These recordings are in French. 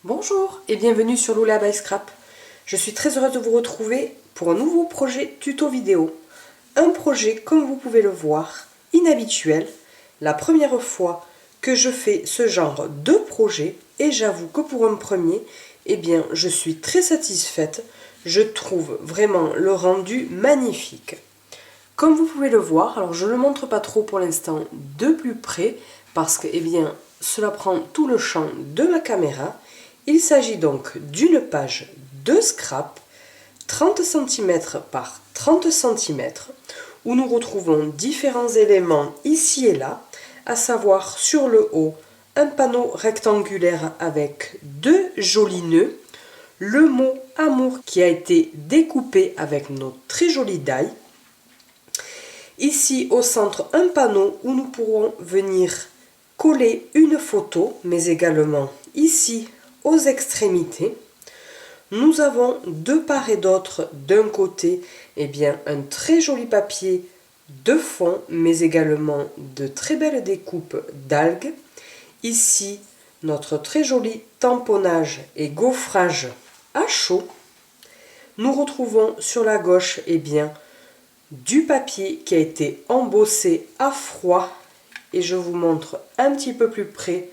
Bonjour et bienvenue sur Lula by Scrap. Je suis très heureuse de vous retrouver pour un nouveau projet tuto vidéo. Un projet, comme vous pouvez le voir, inhabituel. La première fois que je fais ce genre de projet, et j'avoue que pour un premier, je suis très satisfaite. Je trouve vraiment le rendu magnifique. Comme vous pouvez le voir, alors je ne le montre pas trop pour l'instant de plus près, parce que cela prend tout le champ de ma caméra. Il s'agit donc d'une page de scrap 30 cm par 30 cm où nous retrouvons différents éléments ici et là, à savoir sur le haut un panneau rectangulaire avec deux jolis nœuds, le mot amour qui a été découpé avec nos très jolies die. Ici au centre un panneau où nous pourrons venir coller une photo, mais également ici aux extrémités. Nous avons de part et d'autre, d'un côté, un très joli papier de fond, mais également de très belles découpes d'algues. Ici, notre très joli tamponnage et gaufrage à chaud. Nous retrouvons sur la gauche, du papier qui a été embossé à froid. Et je vous montre un petit peu plus près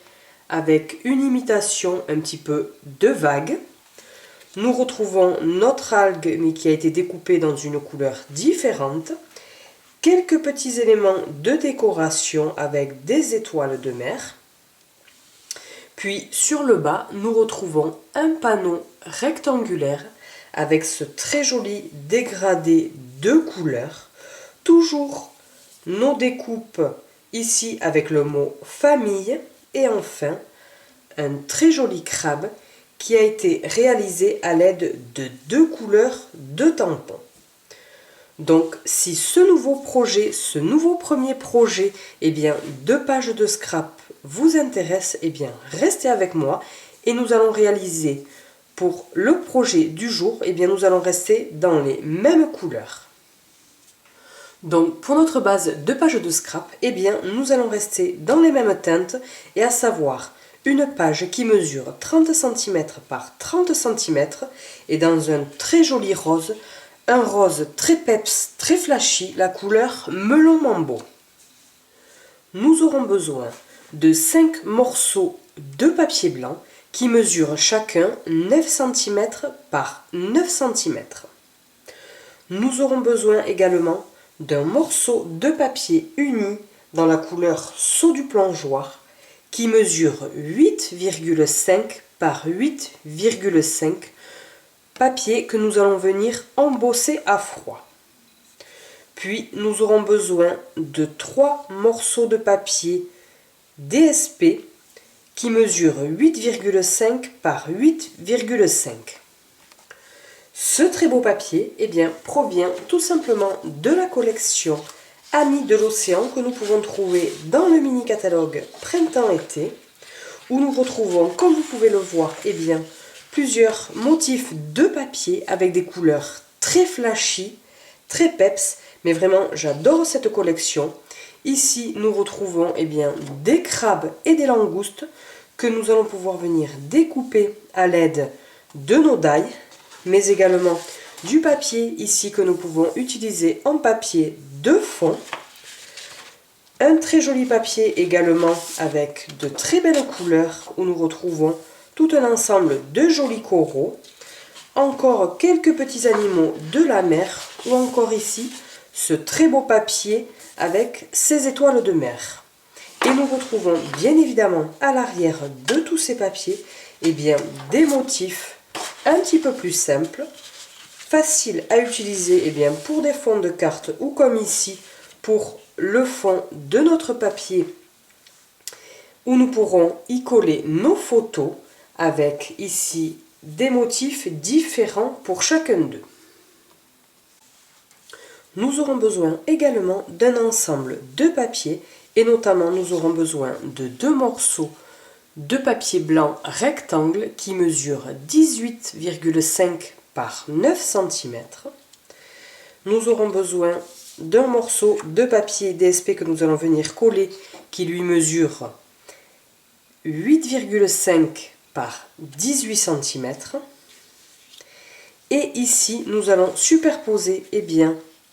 avec une imitation un petit peu de vague. Nous retrouvons notre algue, mais qui a été découpée dans une couleur différente. Quelques petits éléments de décoration avec des étoiles de mer. Puis sur le bas, nous retrouvons un panneau rectangulaire avec ce très joli dégradé de couleurs. Toujours nos découpes ici avec le mot famille. Et enfin, un très joli crabe qui a été réalisé à l'aide de deux couleurs de tampons. Donc si ce nouveau projet, ce nouveau premier projet, de pages de scrap vous intéresse, restez avec moi et nous allons réaliser pour le projet du jour, nous allons rester dans les mêmes couleurs. Donc pour notre base de pages de scrap, nous allons rester dans les mêmes teintes et à savoir une page qui mesure 30 cm par 30 cm et dans un très joli rose, un rose très peps, très flashy, la couleur melon mambo. Nous aurons besoin de 5 morceaux de papier blanc qui mesurent chacun 9 cm par 9 cm. Nous aurons besoin également d'un morceau de papier uni dans la couleur saut du plongeoir qui mesure 8,5 par 8,5 papier que nous allons venir embosser à froid. Puis nous aurons besoin de 3 morceaux de papier DSP qui mesurent 8,5 par 8,5. Ce très beau papier provient tout simplement de la collection Amis de l'Océan que nous pouvons trouver dans le mini-catalogue Printemps-été où nous retrouvons, comme vous pouvez le voir, plusieurs motifs de papier avec des couleurs très flashy, très peps, mais vraiment j'adore cette collection. Ici nous retrouvons des crabes et des langoustes que nous allons pouvoir venir découper à l'aide de nos die, mais également du papier ici que nous pouvons utiliser en papier de fond. Un très joli papier également avec de très belles couleurs où nous retrouvons tout un ensemble de jolis coraux. Encore quelques petits animaux de la mer ou encore ici ce très beau papier avec ces étoiles de mer. Et nous retrouvons bien évidemment à l'arrière de tous ces papiers des motifs un petit peu plus simples, faciles à utiliser pour des fonds de cartes ou comme ici pour le fond de notre papier où nous pourrons y coller nos photos avec ici des motifs différents pour chacun d'eux. Nous aurons besoin également d'un ensemble de papier et notamment nous aurons besoin de 2 morceaux de papier blanc rectangle qui mesure 18,5 par 9 cm. Nous aurons besoin d'un morceau de papier DSP que nous allons venir coller qui lui mesure 8,5 par 18 cm. Et ici, nous allons superposer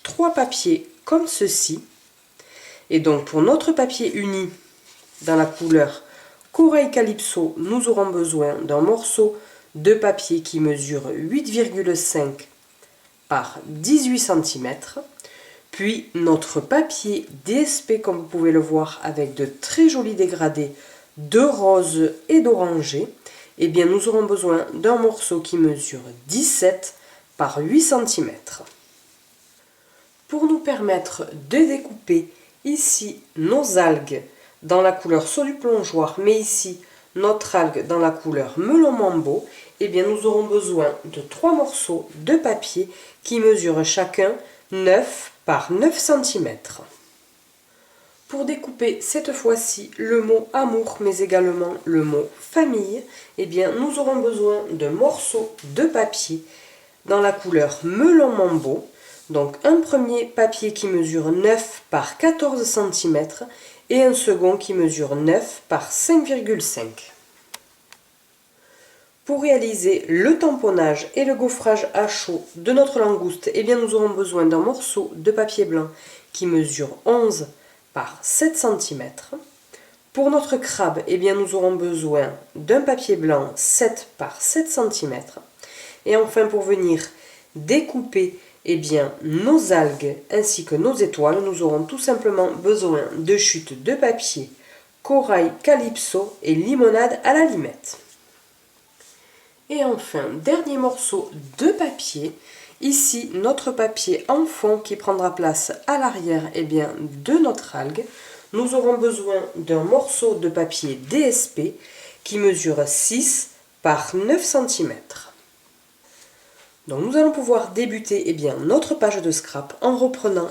trois papiers comme ceci. Et donc, pour notre papier uni dans la couleur Corail Calypso, nous aurons besoin d'un morceau de papier qui mesure 8,5 par 18 cm. Puis, notre papier DSP, comme vous pouvez le voir, avec de très jolis dégradés de rose et d'oranger. Nous aurons besoin d'un morceau qui mesure 17 par 8 cm. Pour nous permettre de découper ici nos algues dans la couleur saut du plongeoir, mais ici notre algue dans la couleur melon mambo, nous aurons besoin de 3 morceaux de papier qui mesurent chacun 9 par 9 cm. Pour découper cette fois-ci le mot amour, mais également le mot famille, nous aurons besoin de morceaux de papier dans la couleur melon mambo. Donc un premier papier qui mesure 9 par 14 cm et un second qui mesure 9 par 5,5. Pour réaliser le tamponnage et le gaufrage à chaud de notre langouste, nous aurons besoin d'un morceau de papier blanc qui mesure 11 par 7 cm. Pour notre crabe, nous aurons besoin d'un papier blanc 7 par 7 cm. Et enfin, pour venir découper nos algues ainsi que nos étoiles, nous aurons tout simplement besoin de chutes de papier Corail Calypso et limonade à la limette. Et enfin, dernier morceau de papier, ici notre papier en fond qui prendra place à l'arrière de notre algue. Nous aurons besoin d'un morceau de papier DSP qui mesure 6 par 9 cm. Donc nous allons pouvoir débuter notre page de scrap en reprenant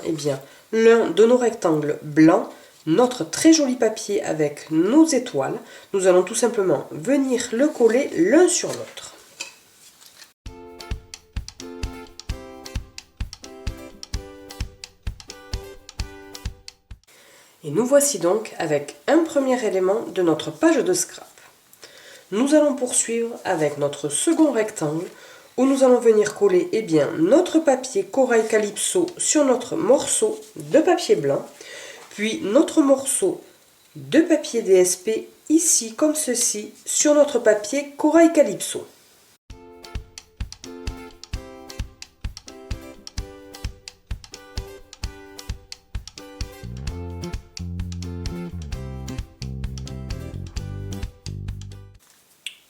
l'un de nos rectangles blancs, notre très joli papier avec nos étoiles. Nous allons tout simplement venir le coller l'un sur l'autre. Et nous voici donc avec un premier élément de notre page de scrap. Nous allons poursuivre avec notre second rectangle où nous allons venir coller notre papier Corail Calypso sur notre morceau de papier blanc, puis notre morceau de papier DSP ici comme ceci sur notre papier Corail Calypso.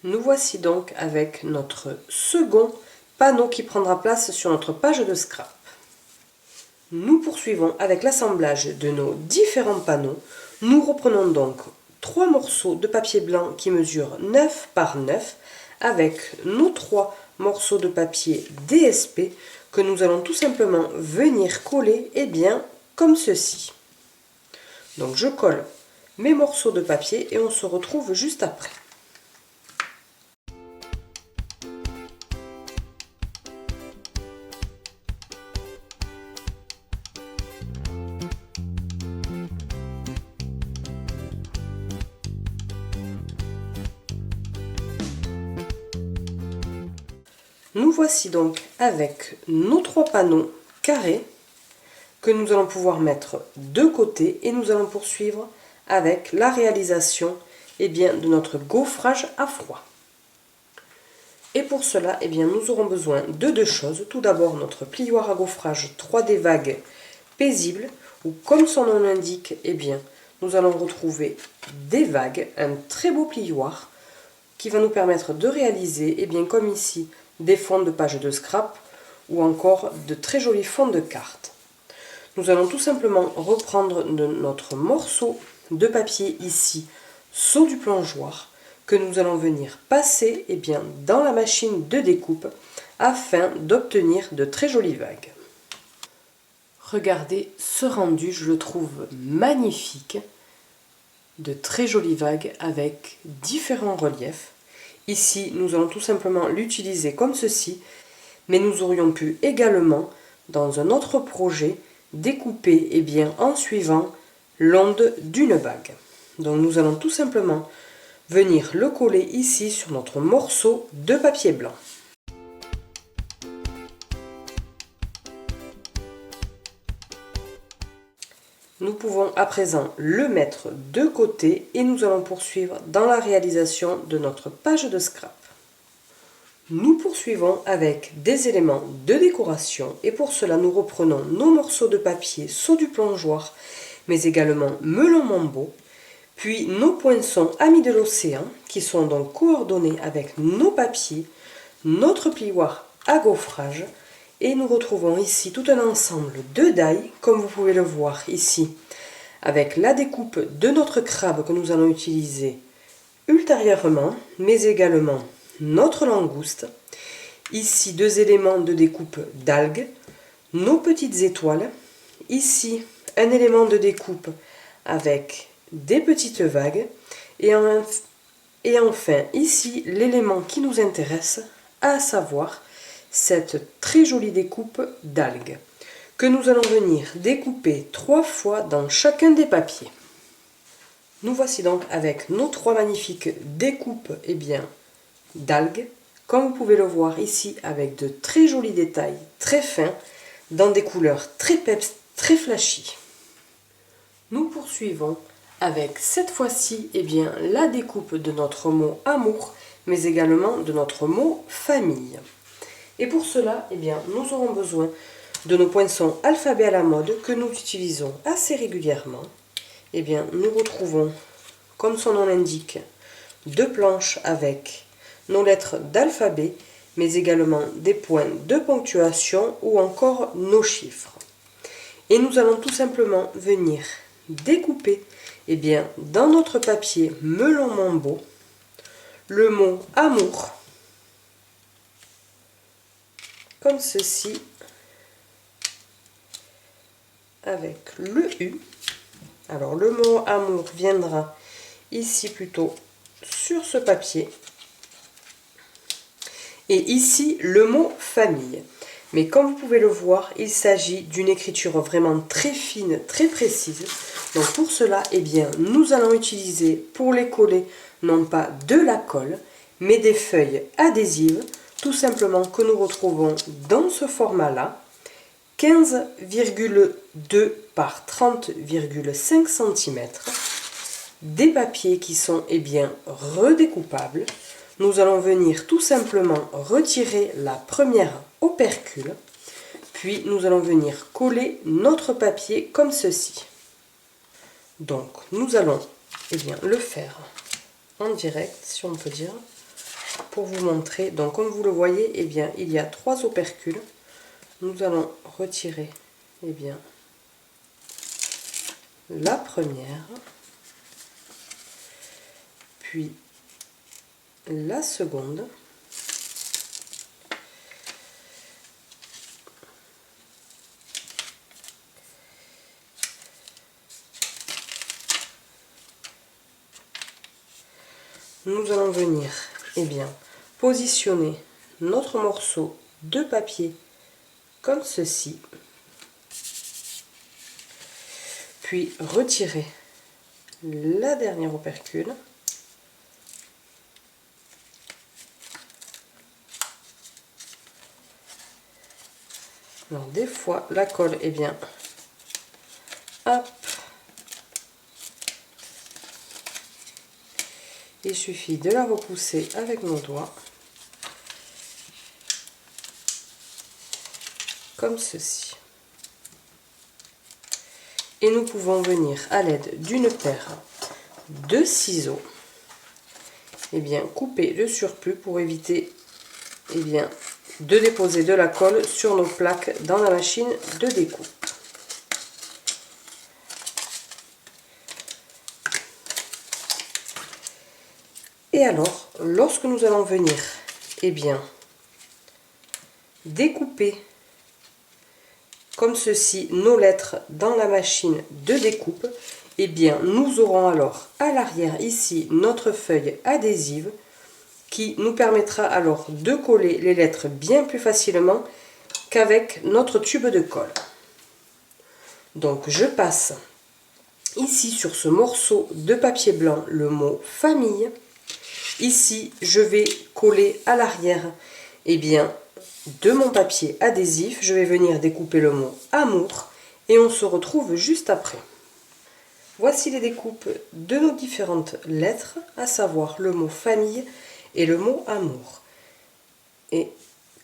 Nous voici donc avec notre second panneau qui prendra place sur notre page de scrap. Nous poursuivons avec l'assemblage de nos différents panneaux. Nous reprenons donc 3 morceaux de papier blanc qui mesurent 9 par 9 avec nos 3 morceaux de papier DSP que nous allons tout simplement venir coller comme ceci. Donc je colle mes morceaux de papier et on se retrouve juste après. Nous voici donc avec nos 3 panneaux carrés que nous allons pouvoir mettre de côté et nous allons poursuivre avec la réalisation de notre gaufrage à froid. Et pour cela, nous aurons besoin de 2 choses. Tout d'abord, notre plioir à gaufrage 3D vague paisible, où comme son nom l'indique, nous allons retrouver des vagues, un très beau plioir qui va nous permettre de réaliser, comme ici, des fonds de pages de scrap ou encore de très jolis fonds de cartes. Nous allons tout simplement reprendre notre morceau de papier ici, saut du plongeoir, que nous allons venir passer dans la machine de découpe afin d'obtenir de très jolies vagues. Regardez ce rendu, je le trouve magnifique. De très jolies vagues avec différents reliefs. Ici, nous allons tout simplement l'utiliser comme ceci, mais nous aurions pu également, dans un autre projet, découper en suivant l'onde d'une vague. Donc nous allons tout simplement venir le coller ici sur notre morceau de papier blanc. Nous pouvons à présent le mettre de côté et nous allons poursuivre dans la réalisation de notre page de scrap. Nous poursuivons avec des éléments de décoration et pour cela nous reprenons nos morceaux de papier saut du plongeoir mais également melon mambo, puis nos poinçons amis de l'océan qui sont donc coordonnés avec nos papiers, notre plioir à gaufrage et nous retrouvons ici tout un ensemble de die comme vous pouvez le voir ici avec la découpe de notre crabe que nous allons utiliser ultérieurement mais également notre langouste, ici 2 éléments de découpe d'algues, nos petites étoiles, ici un élément de découpe avec des petites vagues et enfin ici l'élément qui nous intéresse, à savoir cette très jolie découpe d'algues que nous allons venir découper 3 fois dans chacun des papiers. Nous voici donc avec nos 3 magnifiques découpes d'algues, comme vous pouvez le voir ici avec de très jolis détails très fins dans des couleurs très peps, très flashy. Nous poursuivons avec cette fois-ci la découpe de notre mot amour mais également de notre mot famille. Et pour cela nous aurons besoin de nos poinçons alphabet à la mode que nous utilisons assez régulièrement. Nous retrouvons, comme son nom l'indique, 2 planches avec nos lettres d'alphabet, mais également des points de ponctuation ou encore nos chiffres. Et nous allons tout simplement venir découper dans notre papier melon mambo le mot amour, comme ceci, avec le U. Alors le mot amour viendra ici plutôt sur ce papier. Et ici le mot famille. Mais comme vous pouvez le voir, il s'agit d'une écriture vraiment très fine, très précise. Donc pour cela, nous allons utiliser pour les coller non pas de la colle, mais des feuilles adhésives, tout simplement que nous retrouvons dans ce format-là. 15,2 par 30,5 cm, des papiers qui sont redécoupables. Nous allons venir tout simplement retirer la première opercule, puis nous allons venir coller notre papier comme ceci. Donc nous allons le faire en direct, si on peut dire, pour vous montrer. Donc comme vous le voyez, il y a 3 opercules. Nous allons retirer la première, puis la seconde, nous allons venir positionner notre morceau de papier comme ceci, puis retirer la dernière opercule, alors des fois la colle hop, il suffit de la repousser avec nos doigts comme ceci. Et nous pouvons venir à l'aide d'une paire de ciseaux couper le surplus pour éviter de déposer de la colle sur nos plaques dans la machine de découpe. Et alors, lorsque nous allons venir découper comme ceci nos lettres dans la machine de découpe, nous aurons alors à l'arrière ici notre feuille adhésive qui nous permettra alors de coller les lettres bien plus facilement qu'avec notre tube de colle. Donc je passe ici sur ce morceau de papier blanc le mot famille ici, je vais coller à l'arrière, eh bien, de mon papier adhésif. Je vais venir découper le mot amour et on se retrouve juste après. Voici les découpes de nos différentes lettres, à savoir le mot famille et le mot amour. Et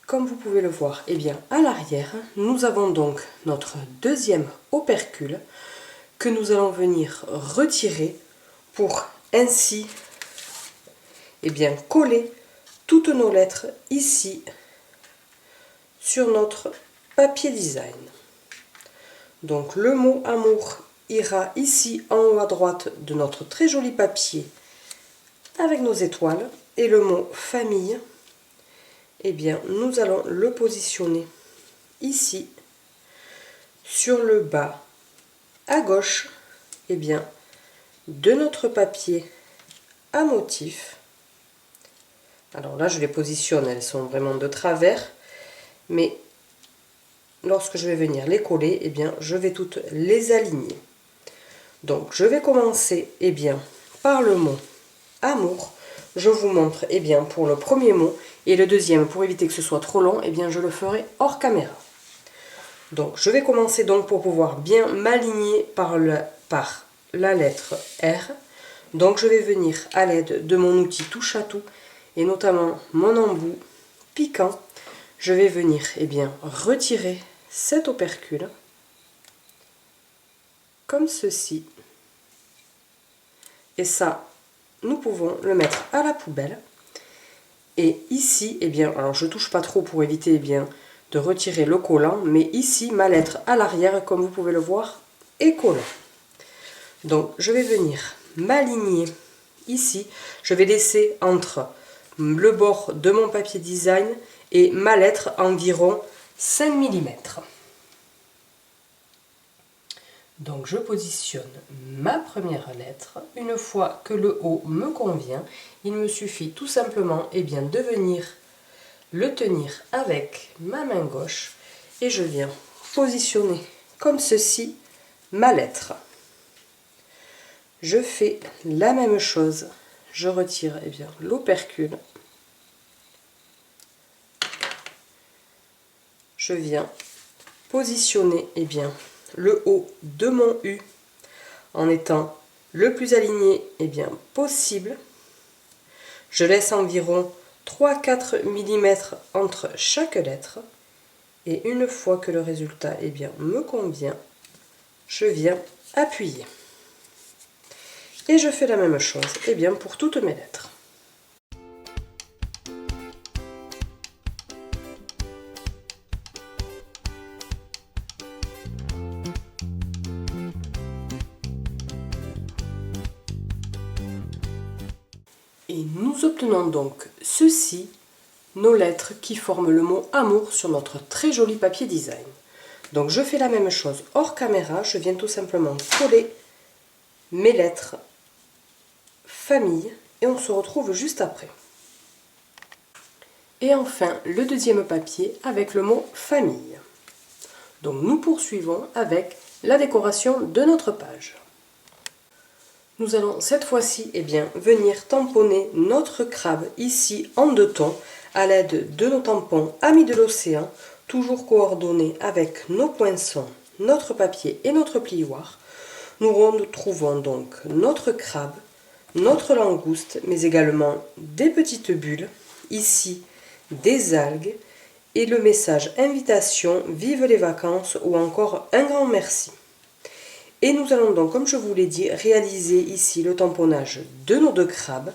comme vous pouvez le voir, eh bien, à l'arrière, nous avons donc notre deuxième opercule que nous allons venir retirer pour ainsi eh bien, coller toutes nos lettres ici sur notre papier design. Donc le mot amour ira ici en haut à droite de notre très joli papier avec nos étoiles, et le mot famille, eh bien, nous allons le positionner ici sur le bas à gauche, eh bien, de notre papier à motif. Alors là, je les positionne, elles sont vraiment de travers, mais lorsque je vais venir les coller, eh bien, je vais toutes les aligner. Donc, je vais commencer eh bien, par le mot amour. Je vous montre eh bien, pour le premier mot, et le deuxième, pour éviter que ce soit trop long, eh bien, je le ferai hors caméra. Donc, je vais commencer donc pour pouvoir bien m'aligner par la lettre R. Donc, je vais venir à l'aide de mon outil touche à tout, et notamment mon embout piquant. Je vais venir eh bien, retirer cet opercule, comme ceci. Et ça, nous pouvons le mettre à la poubelle. Et ici, eh bien, alors je ne touche pas trop pour éviter eh bien, de retirer le collant, mais ici, ma lettre à l'arrière, comme vous pouvez le voir, est collant. Donc, je vais venir m'aligner ici. Je vais laisser entre le bord de mon papier design et ma lettre environ 5 mm. Donc je positionne ma première lettre. Une fois que le haut me convient, il me suffit tout simplement eh bien, de venir le tenir avec ma main gauche et je viens positionner comme ceci ma lettre. Je fais la même chose, je retire eh bien, l'opercule. Je viens positionner eh bien, le haut de mon U en étant le plus aligné eh bien, possible. Je laisse environ 3-4 mm entre chaque lettre et une fois que le résultat eh bien, me convient, je viens appuyer. Et je fais la même chose eh bien, pour toutes mes lettres. Et nous obtenons donc ceci, nos lettres qui forment le mot amour sur notre très joli papier design. Donc je fais la même chose hors caméra, je viens tout simplement coller mes lettres famille et on se retrouve juste après. Et enfin le deuxième papier avec le mot famille. Donc nous poursuivons avec la décoration de notre page. Nous allons cette fois-ci eh bien, venir tamponner notre crabe ici en deux tons à l'aide de nos tampons Amis de l'Océan, toujours coordonnés avec nos poinçons, notre papier et notre plioir. Nous retrouvons donc notre crabe, notre langouste, mais également des petites bulles, ici des algues et le message invitation, vive les vacances ou encore un grand merci. Et nous allons donc, comme je vous l'ai dit, réaliser ici le tamponnage de nos deux crabes.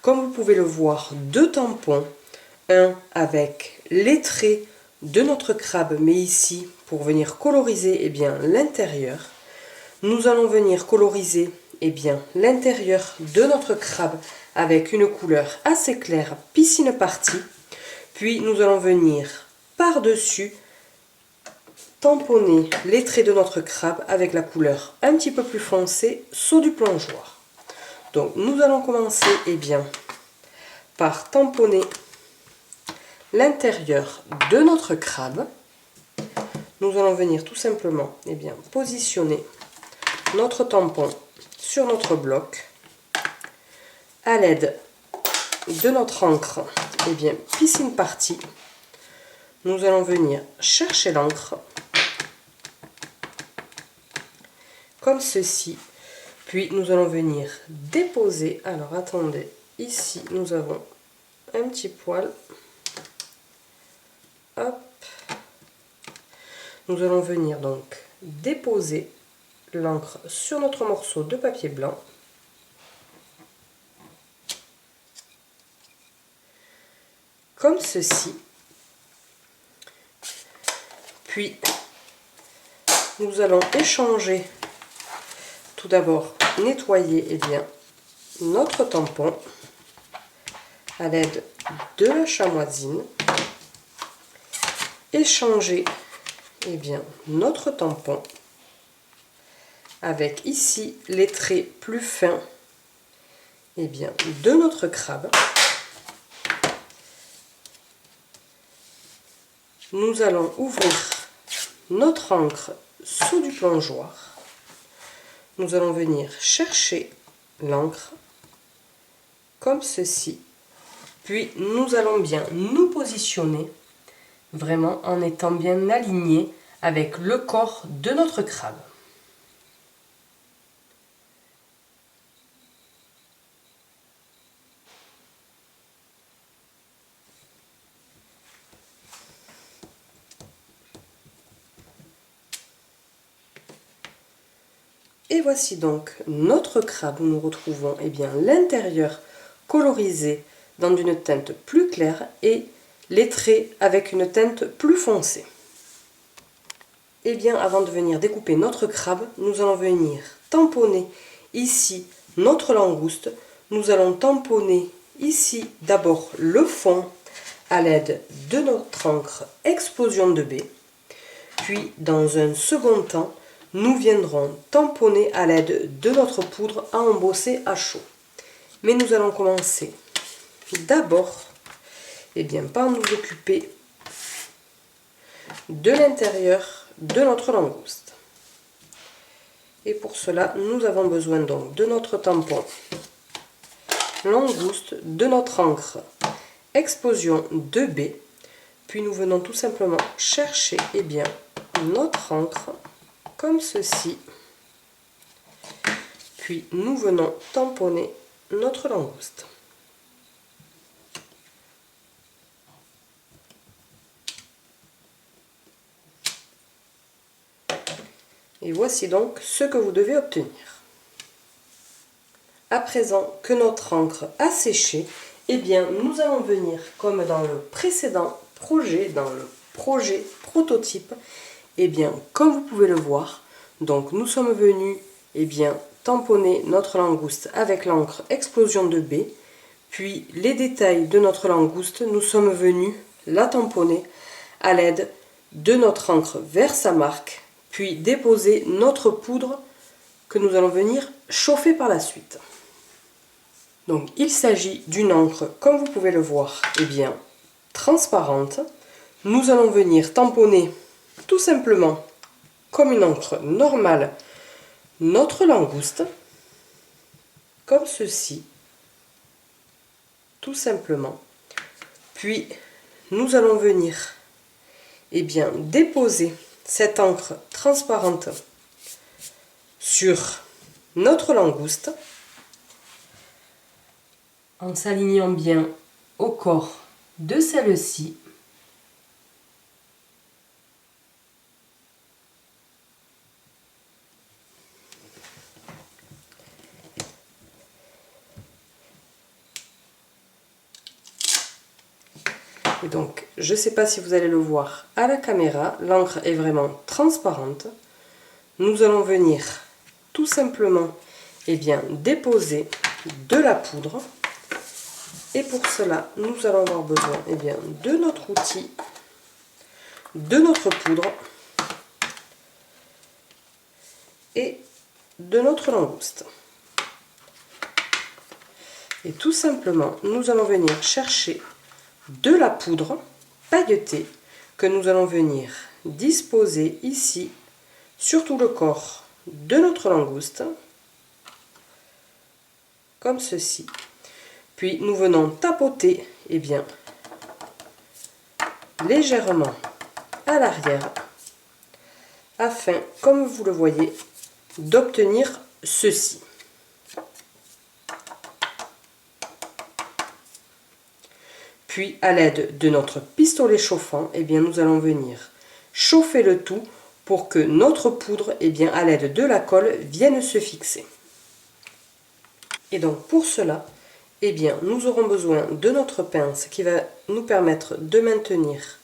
Comme vous pouvez le voir, deux tampons, un avec les traits de notre crabe, mais ici pour venir coloriser eh bien, l'intérieur. Nous allons venir coloriser eh bien, l'intérieur de notre crabe avec une couleur assez claire, piscine partie. Puis nous allons venir par-dessus tamponner les traits de notre crabe avec la couleur un petit peu plus foncée, saut du plongeoir. Donc nous allons commencer eh bien, par tamponner l'intérieur de notre crabe. Nous allons venir tout simplement eh bien, positionner notre tampon sur notre bloc à l'aide de notre encre, eh bien, piscine partie, nous allons venir chercher l'encre, comme ceci. Puis nous allons venir déposer, alors attendez, ici nous avons un petit poil. Hop. Nous allons venir donc déposer l'encre sur notre morceau de papier blanc. Comme ceci. Puis nous allons échanger, tout d'abord nettoyer eh bien, notre tampon à l'aide de la chamoisine. Échanger eh bien, notre tampon avec ici les traits plus fins eh bien, de notre crabe. Nous allons ouvrir notre encre sous du plongeoir. Nous allons venir chercher l'encre comme ceci. Puis nous allons bien nous positionner vraiment en étant bien aligné avec le corps de notre crabe. Et voici donc notre crabe où nous retrouvons eh bien, l'intérieur colorisé dans une teinte plus claire et les traits avec une teinte plus foncée. Et bien avant de venir découper notre crabe, nous allons venir tamponner ici notre langouste. Nous allons tamponner ici d'abord le fond à l'aide de notre encre explosion de baie. Puis dans un second temps, nous viendrons tamponner à l'aide de notre poudre à embosser à chaud. Mais nous allons commencer d'abord eh bien, par nous occuper de l'intérieur de notre langouste. Et pour cela, nous avons besoin donc de notre tampon langouste, de notre encre explosion 2B. Puis nous venons tout simplement chercher eh bien, notre encre comme ceci. Puis nous venons tamponner notre langouste. Et voici donc ce que vous devez obtenir. À présent que notre encre a séché, eh bien nous allons venir, comme dans le précédent projet, dans le projet prototype, eh bien comme vous pouvez le voir, donc nous sommes venus eh bien, tamponner notre langouste avec l'encre explosion de baie, puis les détails de notre langouste, nous sommes venus la tamponner à l'aide de notre encre Versamark, puis déposer notre poudre que nous allons venir chauffer par la suite. Donc il s'agit d'une encre, comme vous pouvez le voir, eh bien, transparente. Nous allons venir tamponner tout simplement, comme une encre normale, notre langouste, comme ceci, tout simplement. Puis nous allons venir eh bien, déposer cette encre transparente sur notre langouste en s'alignant bien au corps de celle-ci. Et donc, je ne sais pas si vous allez le voir à la caméra, l'encre est vraiment transparente. Nous allons venir tout simplement eh bien, déposer de la poudre. Et pour cela, nous allons avoir besoin eh bien, de notre outil, de notre poudre et de notre langouste. Et tout simplement, nous allons venir chercher de la poudre pailletée que nous allons venir disposer ici sur tout le corps de notre langouste, comme ceci. Puis nous venons tapoter légèrement à l'arrière afin, comme vous le voyez, d'obtenir ceci. Puis à l'aide de notre pistolet chauffant, nous allons venir chauffer le tout pour que notre poudre, à l'aide de la colle, vienne se fixer. Et donc pour cela, nous aurons besoin de notre pince qui va nous permettre de maintenir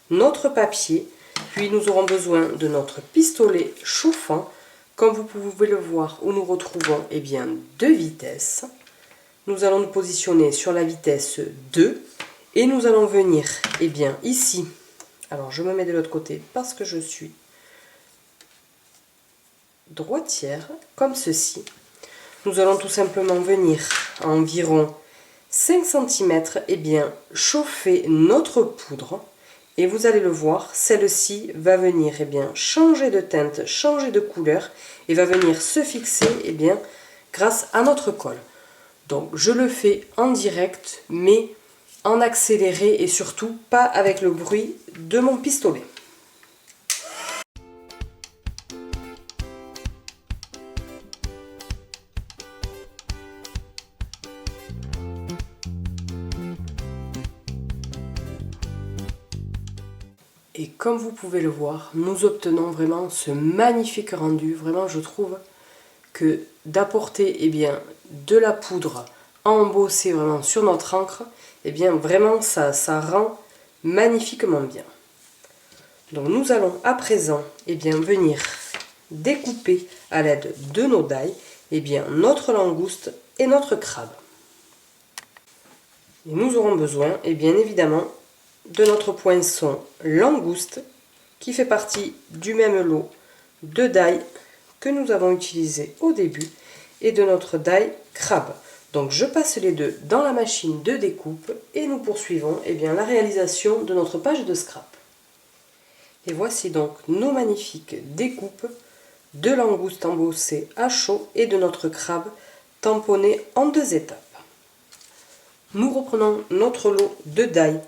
notre papier. Puis nous aurons besoin de notre pistolet chauffant. Comme vous pouvez le voir, où nous retrouvons deux vitesses. Nous allons nous positionner sur la vitesse 2 et nous allons venir ici. Alors je me mets de l'autre côté parce que je suis droitière, comme ceci. Nous allons tout simplement venir à environ 5 cm chauffer notre poudre. Et vous allez le voir, celle-ci va venir changer de teinte, changer de couleur et va venir se fixer grâce à notre colle. Donc je le fais en direct, mais en accéléré et surtout pas avec le bruit de mon pistolet. Et comme vous pouvez le voir, nous obtenons vraiment ce magnifique rendu. Vraiment, je trouve que d'apporter de la poudre embossée vraiment sur notre encre, vraiment ça rend magnifiquement bien. Donc nous allons à présent venir découper à l'aide de nos die notre langouste et notre crabe. Et nous aurons besoin bien évidemment de notre poinçon langouste qui fait partie du même lot de die que nous avons utilisé au début et de notre die crabe. Donc je passe les deux dans la machine de découpe et nous poursuivons la réalisation de notre page de scrap. Et voici donc nos magnifiques découpes de langouste embossée à chaud et de notre crabe tamponné en 2 étapes. Nous reprenons notre lot de die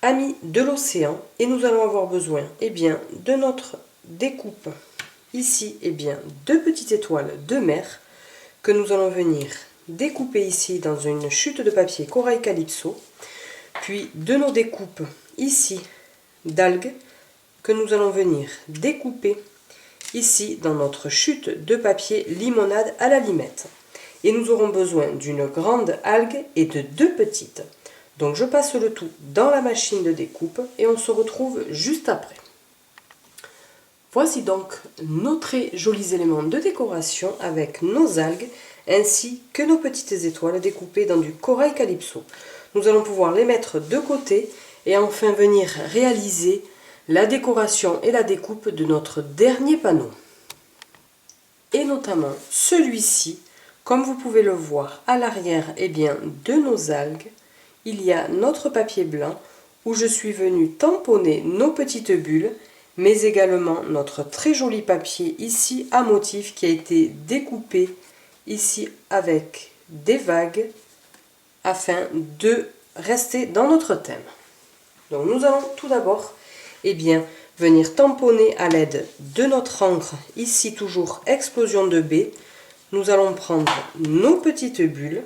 amis de l'océan et nous allons avoir besoin de notre découpe ici 2 petites étoiles de mer que nous allons venir découper ici dans une chute de papier corail calypso, puis de nos découpes ici d'algues que nous allons venir découper ici dans notre chute de papier limonade à la limette. Et nous aurons besoin d'une grande algue et de 2 petites. Donc je passe le tout dans la machine de découpe et on se retrouve juste après. Voici donc nos très jolis éléments de décoration avec nos algues ainsi que nos petites étoiles découpées dans du corail calypso. Nous allons pouvoir les mettre de côté et enfin venir réaliser la décoration et la découpe de notre dernier panneau. Et notamment celui-ci, comme vous pouvez le voir à l'arrière de nos algues, il y a notre papier blanc où je suis venue tamponner nos petites bulles, mais également notre très joli papier ici à motif qui a été découpé ici avec des vagues afin de rester dans notre thème. Donc nous allons tout d'abord venir tamponner à l'aide de notre encre, ici toujours explosion de baie. Nous allons prendre nos petites bulles,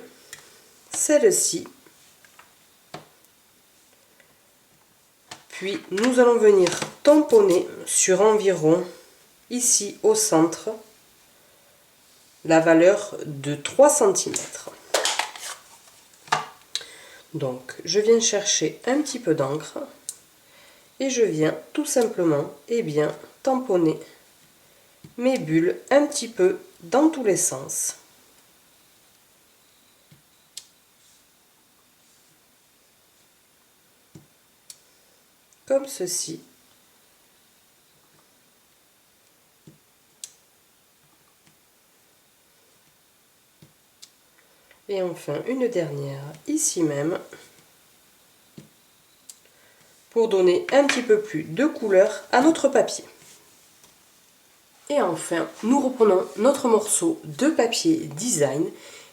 celle-ci. Puis nous allons venir tamponner sur environ, ici au centre, la valeur de 3 cm. Donc je viens chercher un petit peu d'encre et je viens tout simplement tamponner mes bulles un petit peu dans tous les sens. Comme ceci. Et enfin une dernière ici même pour donner un petit peu plus de couleur à notre papier. Et enfin, nous reprenons notre morceau de papier design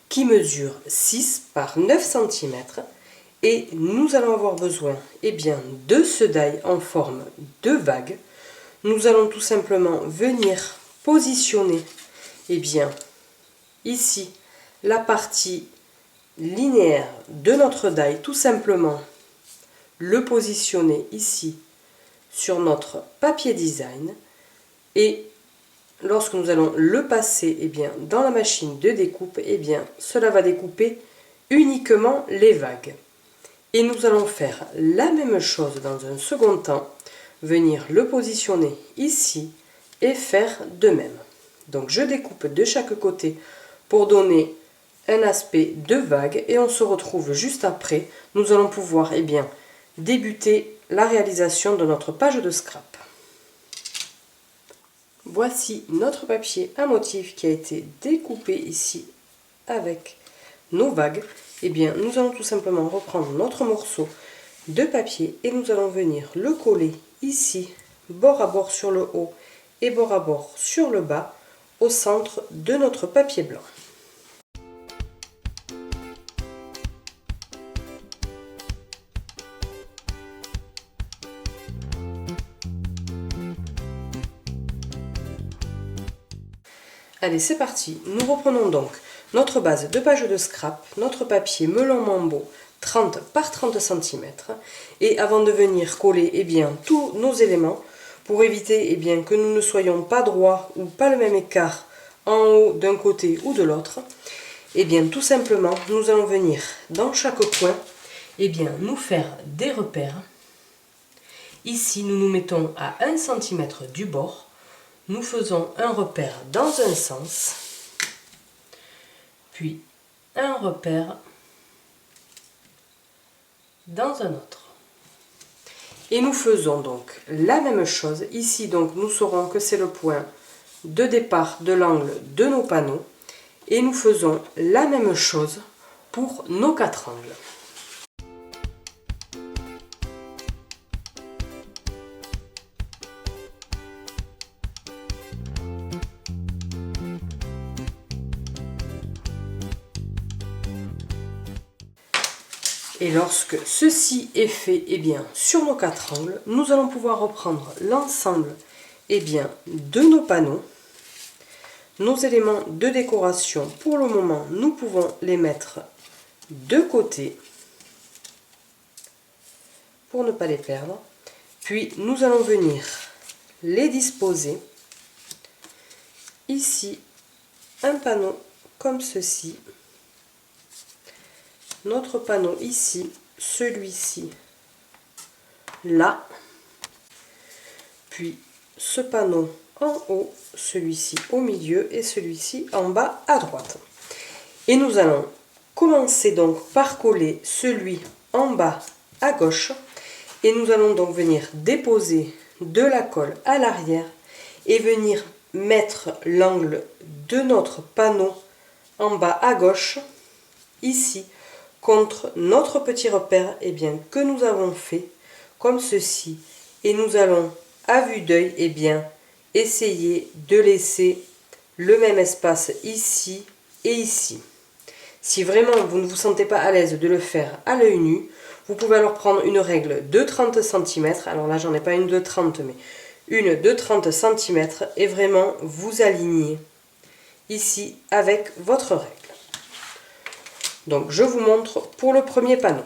qui mesure 6 par 9 cm. Et nous allons avoir besoin de sedailles en forme de vague. Nous allons tout simplement venir positionner ici la partie linéaire de notre die, tout simplement le positionner ici sur notre papier design, et lorsque nous allons le passer dans la machine de découpe, cela va découper uniquement les vagues. Et nous allons faire la même chose dans un second temps, venir le positionner ici et faire de même. Donc je découpe de chaque côté pour donner un aspect de vague, et on se retrouve juste après. Nous allons pouvoir débuter la réalisation de notre page de scrap. Voici notre papier à motif qui a été découpé ici avec nos vagues. Nous allons tout simplement reprendre notre morceau de papier et nous allons venir le coller ici, bord à bord sur le haut et bord à bord sur le bas, au centre de notre papier blanc. Allez, c'est parti. Nous reprenons donc notre base de page de scrap, notre papier melon mambo 30 par 30 cm. Et avant de venir coller tous nos éléments, pour éviter que nous ne soyons pas droits ou pas le même écart en haut d'un côté ou de l'autre, tout simplement, nous allons venir dans chaque coin nous faire des repères. Ici, nous nous mettons à 1 cm du bord. Nous faisons un repère dans un sens, puis un repère dans un autre. Et nous faisons donc la même chose. Ici, donc, nous saurons que c'est le point de départ de l'angle de nos panneaux. Et nous faisons la même chose pour nos 4 angles. Et lorsque ceci est fait, sur nos 4 angles, nous allons pouvoir reprendre l'ensemble de nos panneaux. Nos éléments de décoration, pour le moment, nous pouvons les mettre de côté pour ne pas les perdre. Puis nous allons venir les disposer. Ici, un panneau comme ceci. Notre panneau ici, celui-ci là, puis ce panneau en haut, celui-ci au milieu et celui-ci en bas à droite. Et nous allons commencer donc par coller celui en bas à gauche, et nous allons donc venir déposer de la colle à l'arrière et venir mettre l'angle de notre panneau en bas à gauche ici contre notre petit repère que nous avons fait comme ceci, et nous allons à vue d'œil essayer de laisser le même espace ici et ici. Si vraiment vous ne vous sentez pas à l'aise de le faire à l'œil nu, vous pouvez alors prendre une règle de 30 cm, alors là j'en ai pas une de 30 mais une de 30 cm, et vraiment vous aligner ici avec votre règle. Donc je vous montre pour le premier panneau.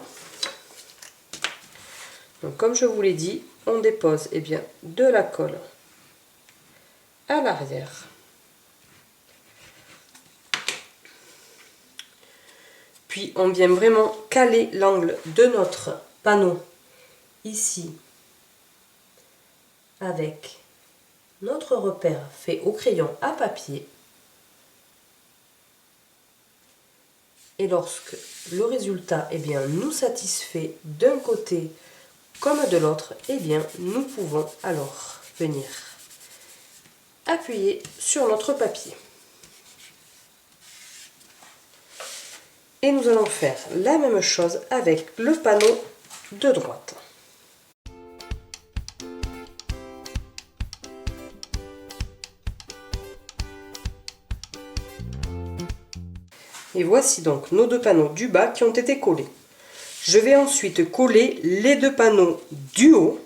Donc comme je vous l'ai dit, on dépose de la colle à l'arrière. Puis on vient vraiment caler l'angle de notre panneau ici avec notre repère fait au crayon à papier. Et lorsque le résultat nous satisfait d'un côté comme de l'autre, nous pouvons alors venir appuyer sur notre papier. Et nous allons faire la même chose avec le panneau de droite. Et voici donc nos deux panneaux du bas qui ont été collés. Je vais ensuite coller les deux panneaux du haut,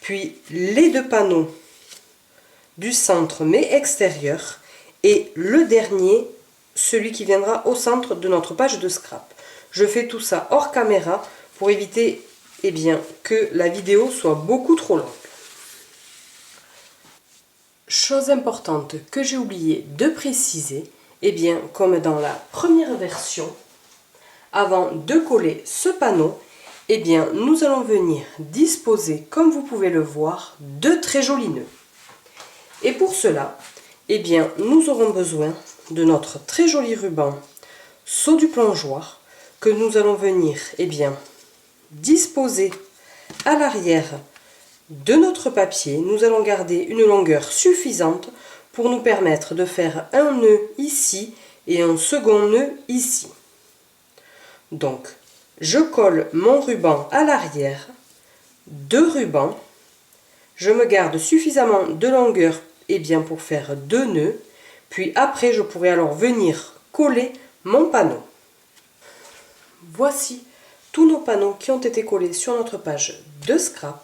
puis les deux panneaux du centre mais extérieur, et le dernier, celui qui viendra au centre de notre page de scrap. Je fais tout ça hors caméra pour éviter que la vidéo soit beaucoup trop longue. Chose importante que j'ai oublié de préciser, comme dans la première version, avant de coller ce panneau, nous allons venir disposer, comme vous pouvez le voir, de très jolis nœuds. Et pour cela, nous aurons besoin de notre très joli ruban saut du plongeoir que nous allons venir disposer à l'arrière de notre papier. Nous allons garder une longueur suffisante pour nous permettre de faire un nœud ici et un second nœud ici. Donc, je colle mon ruban à l'arrière, deux rubans, je me garde suffisamment de longueur pour faire deux nœuds, puis après je pourrai alors venir coller mon panneau. Voici tous nos panneaux qui ont été collés sur notre page de scrap.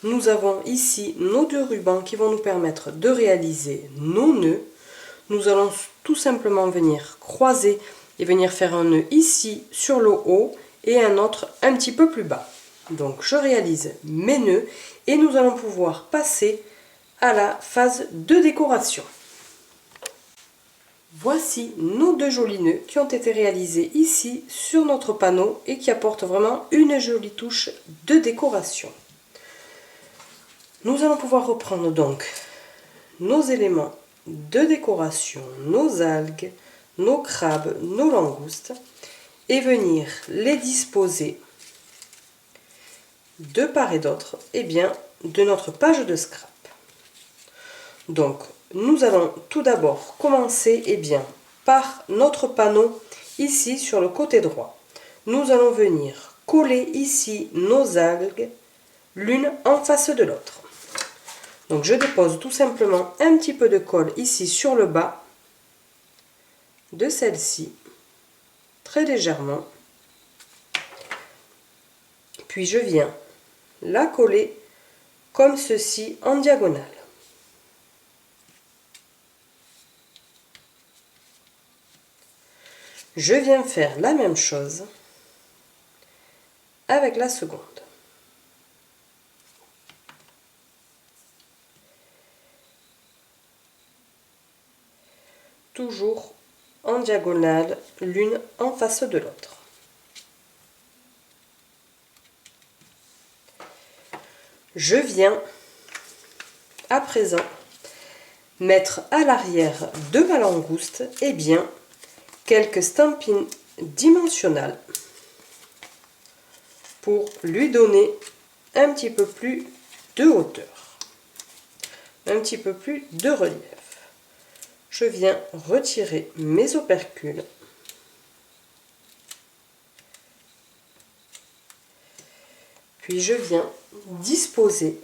Nous avons ici nos deux rubans qui vont nous permettre de réaliser nos nœuds. Nous allons tout simplement venir croiser et venir faire un nœud ici sur le haut et un autre un petit peu plus bas. Donc je réalise mes nœuds et nous allons pouvoir passer à la phase de décoration. Voici nos deux jolis nœuds qui ont été réalisés ici sur notre panneau et qui apportent vraiment une jolie touche de décoration. Nous allons pouvoir reprendre donc nos éléments de décoration, nos algues, nos crabes, nos langoustes et venir les disposer de part et d'autre de notre page de scrap. Donc nous allons tout d'abord commencer par notre panneau ici sur le côté droit. Nous allons venir coller ici nos algues l'une en face de l'autre. Donc je dépose tout simplement un petit peu de colle ici sur le bas de celle-ci, très légèrement. Puis je viens la coller comme ceci en diagonale. Je viens faire la même chose avec la seconde. Toujours en diagonale, l'une en face de l'autre. Je viens à présent mettre à l'arrière de ma langouste quelques stampines dimensionnelles pour lui donner un petit peu plus de hauteur, un petit peu plus de relief. Je viens retirer mes opercules puis je viens disposer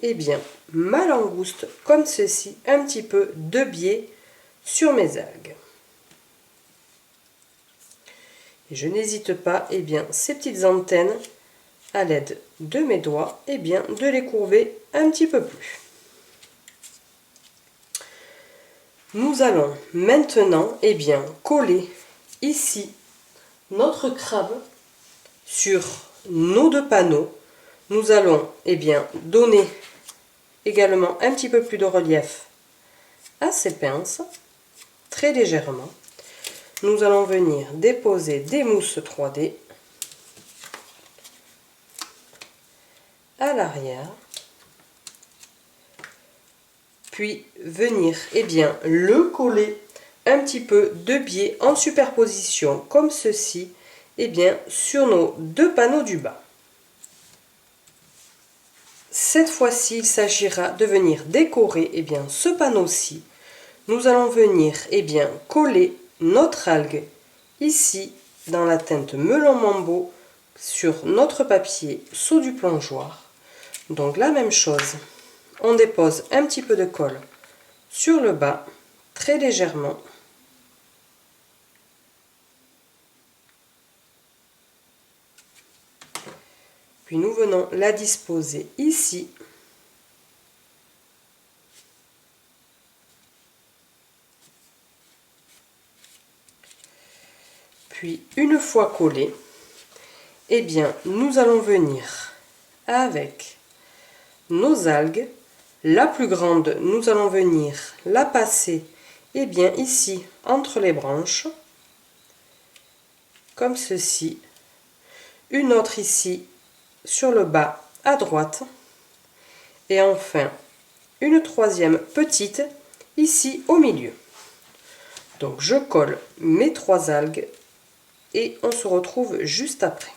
ma langouste comme ceci, un petit peu de biais sur mes algues. Et je n'hésite pas ces petites antennes à l'aide de mes doigts de les courber un petit peu plus. Nous allons maintenant coller ici notre crabe sur nos deux panneaux. Nous allons donner également un petit peu plus de relief à ces pinces, très légèrement. Nous allons venir déposer des mousses 3D à l'arrière, puis venir le coller un petit peu de biais en superposition comme ceci sur nos deux panneaux du bas. Cette fois-ci, il s'agira de venir décorer ce panneau-ci. Nous allons venir coller notre algue ici dans la teinte melon mambo sur notre papier saut du plongeoir. Donc la même chose, on dépose un petit peu de colle sur le bas, très légèrement. Puis nous venons la disposer ici. Puis une fois collée, eh bien nous allons venir avec nos algues. La plus grande, nous allons venir la passer eh bien ici entre les branches, comme ceci. Une autre ici sur le bas à droite. Et enfin, une troisième petite ici au milieu. Donc je colle mes 3 algues et on se retrouve juste après.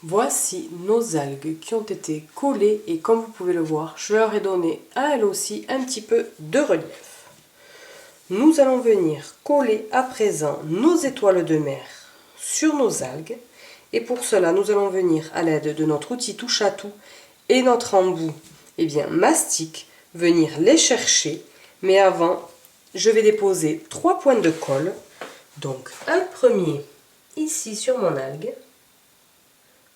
Voici nos algues qui ont été collées et comme vous pouvez le voir, je leur ai donné à elles aussi un petit peu de relief. Nous allons venir coller à présent nos étoiles de mer sur nos algues. Et pour cela, nous allons venir à l'aide de notre outil touche à tout et notre embout, eh bien, mastic, venir les chercher. Mais avant, je vais déposer 3 points de colle. Donc, un premier ici sur mon algue.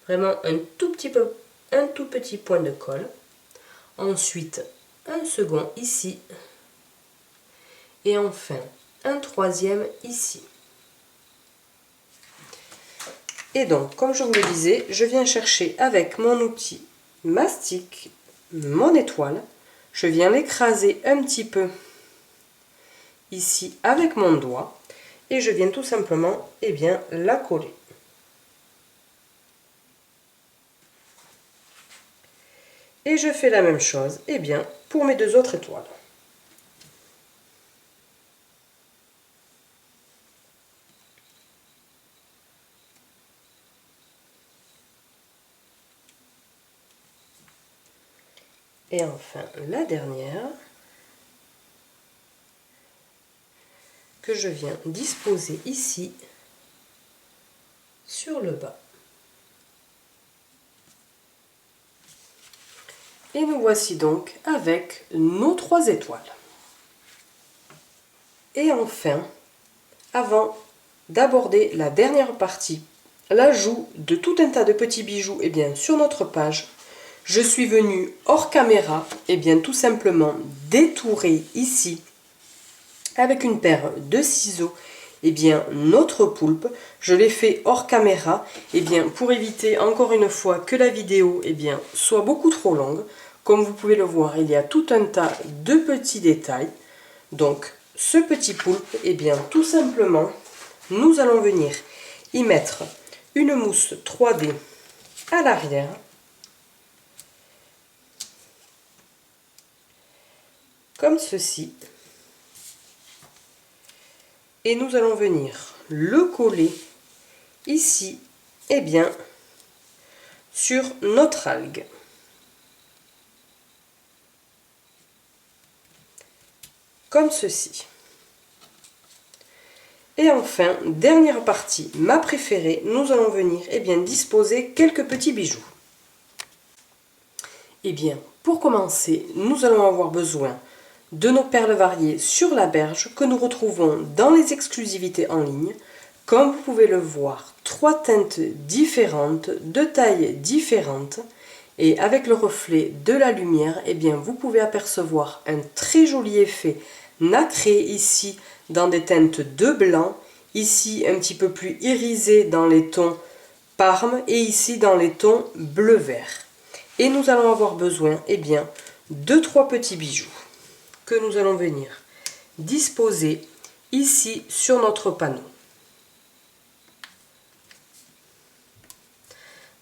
Vraiment un tout petit point de colle. Ensuite, un second ici. Et enfin, un troisième ici. Et donc, comme je vous le disais, je viens chercher avec mon outil mastic mon étoile. Je viens l'écraser un petit peu ici avec mon doigt. Et je viens tout simplement eh bien, la coller. Et je fais la même chose eh bien, pour mes 2 autres étoiles. Et enfin, la dernière, que je viens disposer ici, sur le bas. Et nous voici donc avec nos 3 étoiles. Et enfin, avant d'aborder la dernière partie, l'ajout de tout un tas de petits bijoux eh bien, sur notre page, je suis venue hors caméra, et bien tout simplement détourer ici, avec une paire de ciseaux, et bien notre poulpe. Je l'ai fait hors caméra, et bien pour éviter encore une fois que la vidéo eh bien, soit beaucoup trop longue. Comme vous pouvez le voir, il y a tout un tas de petits détails. Donc ce petit poulpe, et bien tout simplement, nous allons venir y mettre une mousse 3D à l'arrière. Comme ceci. Et nous allons venir le coller ici, eh bien, sur notre algue. Comme ceci. Et enfin, dernière partie, ma préférée, nous allons venir eh bien, disposer quelques petits bijoux. Eh bien, pour commencer, nous allons avoir besoin de nos perles variées sur la berge que nous retrouvons dans les exclusivités en ligne. Comme vous pouvez le voir, 3 teintes différentes, de tailles différentes. Et avec le reflet de la lumière, eh bien, vous pouvez apercevoir un très joli effet nacré ici dans des teintes de blanc. Ici un petit peu plus irisé dans les tons parme et ici dans les tons bleu-vert. Et nous allons avoir besoin eh bien, de 3 petits bijoux que nous allons venir disposer ici sur notre panneau.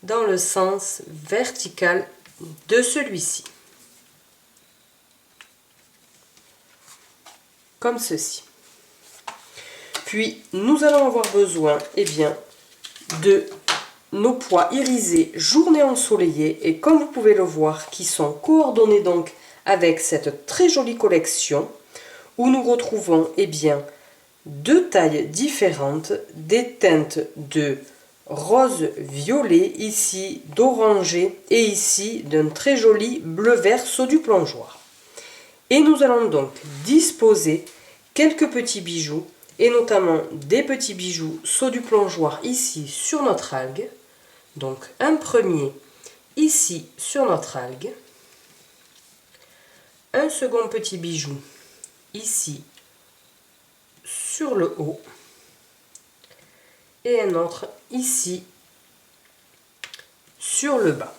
Dans le sens vertical de celui-ci. Comme ceci. Puis nous allons avoir besoin eh bien, de nos pois irisés journée ensoleillée et comme vous pouvez le voir qui sont coordonnés donc avec cette très jolie collection où nous retrouvons eh bien, 2 tailles différentes, des teintes de rose violet, ici d'orangé et ici d'un très joli bleu vert saut du plongeoir. Et nous allons donc disposer quelques petits bijoux et notamment des petits bijoux saut du plongeoir ici sur notre algue. Donc un premier ici sur notre algue, un second petit bijou ici sur le haut et un autre ici sur le bas.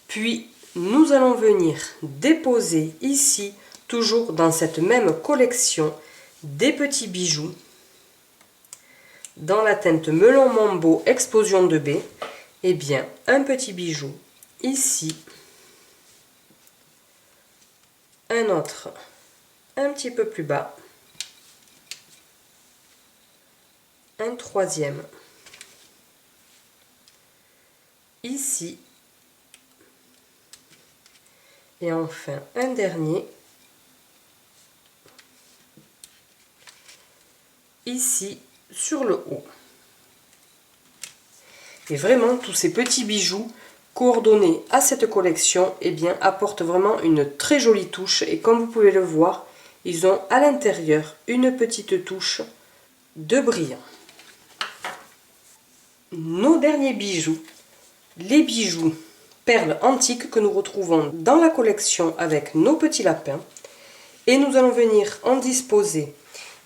Puis nous allons venir déposer ici, toujours dans cette même collection, des petits bijoux dans la teinte melon mambo explosion de baie. Et bien un petit bijou ici, un autre un petit peu plus bas, un troisième ici, et enfin un dernier ici sur le haut. Et vraiment tous ces petits bijoux coordonnés à cette collection apportent vraiment une très jolie touche, et comme vous pouvez le voir, ils ont à l'intérieur une petite touche de brillant. Nos derniers bijoux, les bijoux perles antiques que nous retrouvons dans la collection avec nos petits lapins, et nous allons venir en disposer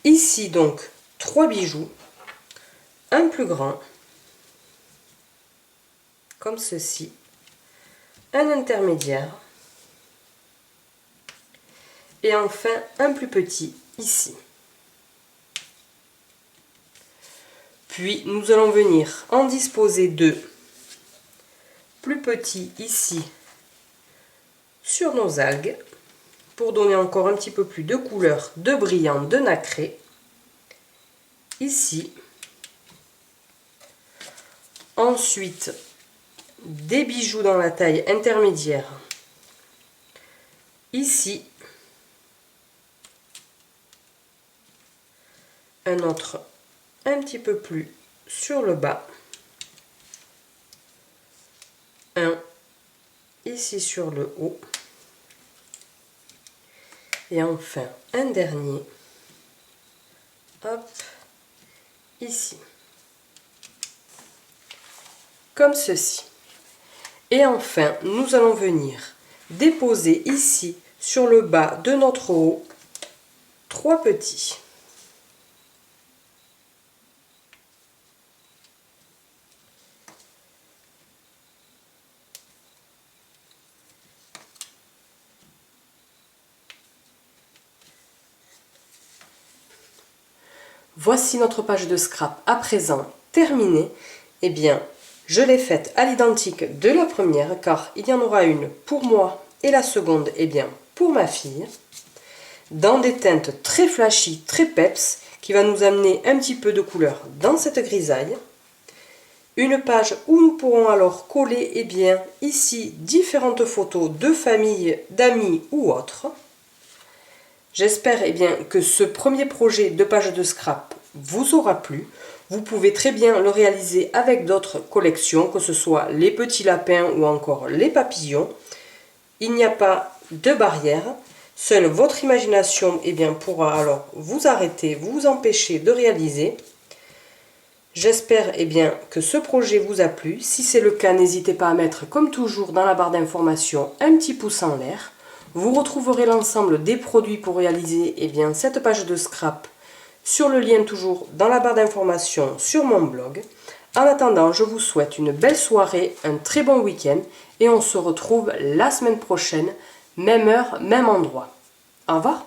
ici donc 3 bijoux, un plus grand comme ceci, un intermédiaire et enfin un plus petit ici. Puis nous allons venir en disposer 2 plus petits ici sur nos algues pour donner encore un petit peu plus de couleur, de brillant, de nacré ici. Ensuite des bijoux dans la taille intermédiaire ici, un autre un petit peu plus sur le bas, un ici sur le haut, et enfin un dernier, hop, ici, comme ceci. Et enfin, nous allons venir déposer ici, sur le bas de notre haut, 3 petits. Voici notre page de scrap à présent terminée. Eh bien, je l'ai faite à l'identique de la première, car il y en aura une pour moi et la seconde pour ma fille, dans des teintes très flashy, très peps, qui va nous amener un petit peu de couleur dans cette grisaille. Une page où nous pourrons alors coller ici différentes photos de famille, d'amis ou autres. J'espère que ce premier projet de page de scrap vous aura plu. Vous pouvez très bien le réaliser avec d'autres collections, que ce soit les petits lapins ou encore les papillons. Il n'y a pas de barrière. Seule votre imagination pourra alors vous arrêter, vous empêcher de réaliser. J'espère que ce projet vous a plu. Si c'est le cas, n'hésitez pas à mettre, comme toujours dans la barre d'information, un petit pouce en l'air. Vous retrouverez l'ensemble des produits pour réaliser cette page de scrap sur le lien toujours dans la barre d'information sur mon blog. En attendant, je vous souhaite une belle soirée, un très bon week-end, et on se retrouve la semaine prochaine, même heure, même endroit. Au revoir.